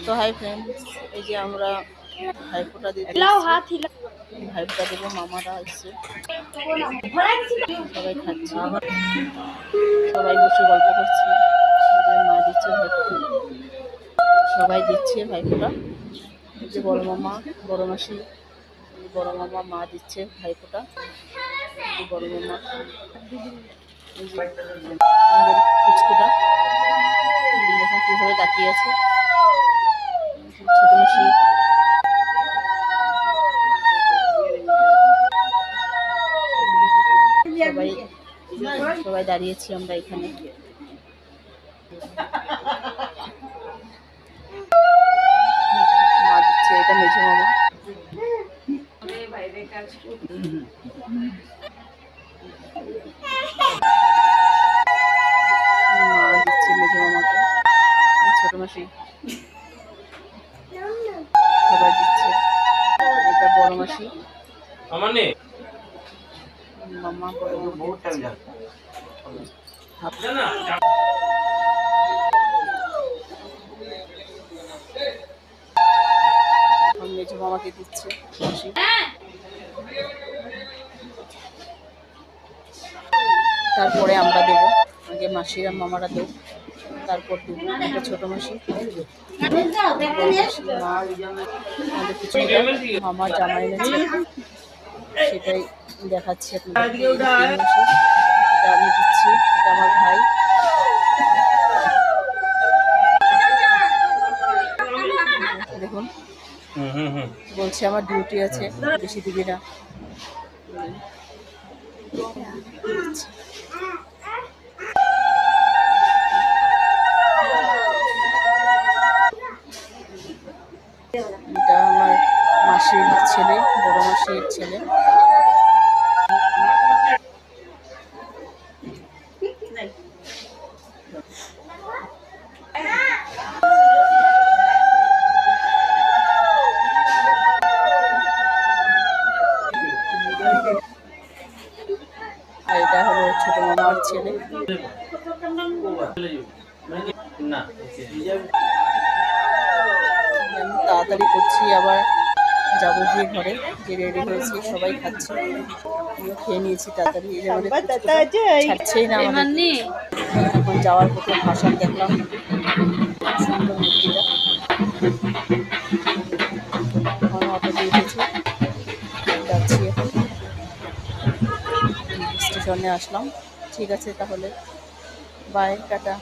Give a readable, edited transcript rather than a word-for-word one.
তো hi friends, এই যে আমরা ভাইফোঁটা দিতে ভাইফোঁটা দেবো। মামারা আসছে, সবাই খাচ্ছে, সবাই বসে গল্প করছে। যে মা দিচ্ছে ভাইফোঁটা, সবাই দিচ্ছে ভাইফোঁটা। এই যে বড় মামা, বড় মাসি, বড় মামা, মা দিচ্ছে ভাইফোঁটা। বড় মামা, এই যে আমাদের পুচকুটা দেখুন কিভাবে তাকিয়ে আছে। ছোট মাসি, সবাই সবাই দাঁড়িয়েছি আমরা এখানে। মা দিচ্ছে, এটা মেঝো মামা। মা দিচ্ছে মেঝো মামাকে, ছোট মাসি সবাই দিচ্ছে। এটা বড় মাসি, মামা বড় মামা। মেঝো মামাকে দিচ্ছে মাসি। তারপরে আমরা দেবো, আগে মাসিরা মামারা দেবো, তারপর দেবো। এটা ছোট মাসি, মা আমাদের কিছু মামার জামা এনেছে, সেটাই দেখাচ্ছি আপনাদের। এটা আমি দিচ্ছি, এটা আমার ভাই। দেখুন বলছে আমার ডিউটি আছে, বেশি দিবি না। এটা আমার মাসির ছেলে, বড় মাসির ছেলে। আর এটা হলো ছোট মামার ছেলে। আমি তাড়াতাড়ি করছি, আবার যাবো গিয়ে ঘরে। যে রেডি হয়েছি, সবাই খাচ্ছে, আমিও খেয়ে নিয়েছি তাড়াতাড়ি। ছাড়ছেই না আমাদের। এখন যাওয়ার পথে ভাষণ দেখলাম, সুন্দর মূর্তিটা। এখন অটো দিয়ে উঠেছি, যাচ্ছি এখন স্টেশনে আসলাম। ঠিক আছে তাহলে, বাই, টাটা।